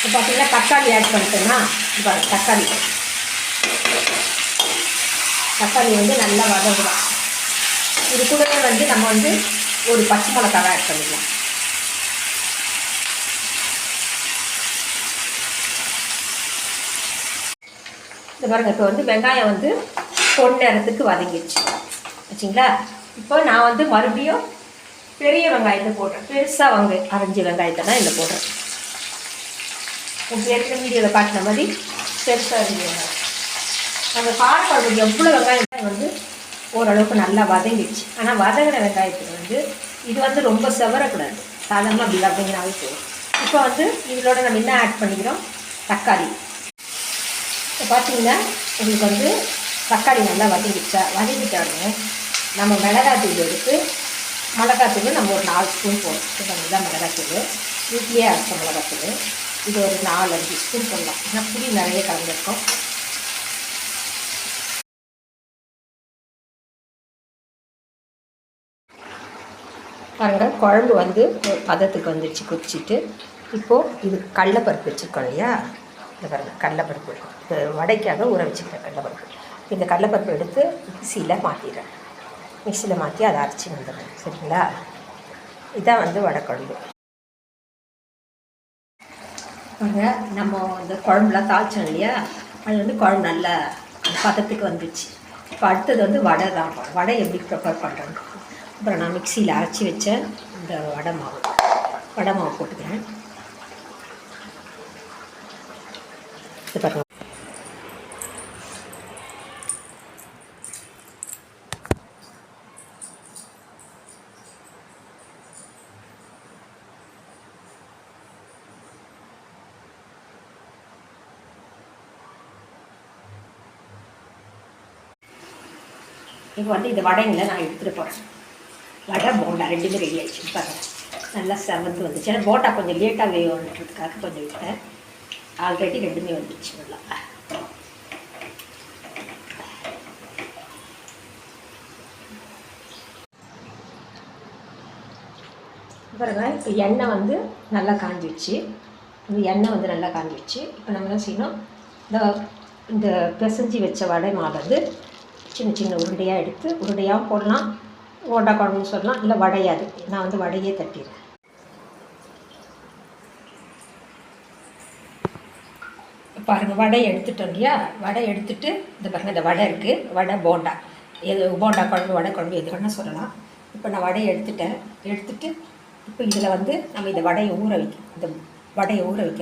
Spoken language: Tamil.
இப்போ பார்த்தீங்கன்னா தக்காளி ஆட் பண்ணிட்டோன்னா இப்போ தக்காளி வந்து நல்லா வதங்கலாம். இது கூடவே வந்து நம்ம வந்து ஒரு பச்சை மிளகாவை ஆட் பண்ணிக்கலாம். இந்த பாருங்க, இப்போ வந்து வெங்காயம் வந்து பொன்னேரத்துக்கு வதங்கிடுச்சு வச்சிங்களா. இப்போ நான் வந்து மறுபடியும் பெரிய வெங்காயத்தை போடுறேன். பெருசாக அரைஞ்ச வெங்காயத்தை தான் இதில் போடுறேன். ஏற்கனவே வீடியோவில் காட்டின மாதிரி பெருசாக அரைஞ்ச வெங்காயம். நம்ம காரக்குழம்புக்கு எவ்வளோ வெங்காயம் வந்து ஓரளவுக்கு நல்லா வதங்கிடுச்சு. ஆனால் வதங்கின வெங்காயத்துக்கு வந்து இது வந்து ரொம்ப செவரக்கூடாது, சாதாரணமாக அப்படி வதங்கினாவே போதும். இப்போ வந்து இதோட நம்ம என்ன ஆட் பண்ணிக்கிறோம், தக்காளி. இப்போ பார்த்தீங்கன்னா உங்களுக்கு வந்து தக்காளி நல்லா வதங்கிட்டாலுமே நம்ம மிளகாத்தூள் எடுத்து மிளகாத்தூள் நம்ம ஒரு 4 ஸ்பூன் போடுறோம். இப்போ தான் மிளகாத்தூள் வீட்லேயே அரைச்ச மிளகாத்தூள். இது ஒரு 4-5 ஸ்பூன் போடலாம். ஏன்னா புளி நிறைய கலந்துருக்கோம். பாருங்கள், குழம்பு வந்து ஒரு பதத்துக்கு வந்துடுச்சு கொதிச்சுட்டு. இப்போது இது கடலைப்பருப்பு வச்சுருக்கோம் இல்லையா, இந்த பாருங்கள் கடலைப்பருப்பு வடைக்காக ஊற வச்சுக்கிறேன் கடலைப்பருப்பு. இந்த கடலைப்பருப்பு எடுத்து மிக்சியில் மாற்றிடுறேன். மிக்சியில் மாற்றி அதை அரைச்சி வந்துடுறேன். சரிங்களா, இதான் வந்து வடைக்குழம்பு. பாருங்கள், நம்ம இந்த குழம்புலாம் தாளிச்சோம் இல்லையா, அது வந்து குழம்பு நல்ல பதத்துக்கு வந்துடுச்சு. இப்போ அடுத்தது வந்து வடை தான். வடை எப்படி ப்ரிப்பேர் பண்ணுறேன்னு அப்புறம் நான் மிக்சியில் அரைச்சி வச்சேன் இந்த வடை மாவு போட்டுக்கிறேன். இது பாருங்கள், இப்போ வந்து இந்த வடைங்களை நான் எடுத்துகிட்டு போகிறேன். வடை போண்டா ரெண்டுமே ரெடி ஆகிடுச்சு. பாருங்கள், நல்லா செவந்து வந்துச்சு. ஏன்னா போண்டா கொஞ்சம் லேட்டாக வேணுன்றதுக்காக கொஞ்சம் விட்டேன். ஆல்ரெடி ரெண்டுமே வந்துடுச்சு நல்லா. பாருங்கள், இப்போ எண்ணெய் வந்து நல்லா காஞ்சிடுச்சு. எண்ணெய் வந்து நல்லா காஞ்சிடுச்சு. இப்போ நம்ம என்ன செய்யணும், இந்த பிசைஞ்சி வச்ச வடை மாவு வந்து சின்ன சின்ன உருண்டையாக எடுத்து உருண்டையாகவும் போடலாம், போண்டா குழம்புன்னு சொல்லலாம், இல்லை வடையாது. நான் வந்து வடையே தட்டிடுறேன். பாருங்கள், வடை எடுத்துட்டோம் இல்லையா, வடை எடுத்துட்டு இந்த பாருங்கள், இந்த வடை இருக்குது, வடை போண்டா எது போண்டா குழம்பு வடை குழம்பு எது வேணால் சொல்லலாம். இப்போ நான் வடையை எடுத்துட்டு இப்போ இதில் வந்து நம்ம இந்த வடையை ஊற வைக்கணும்.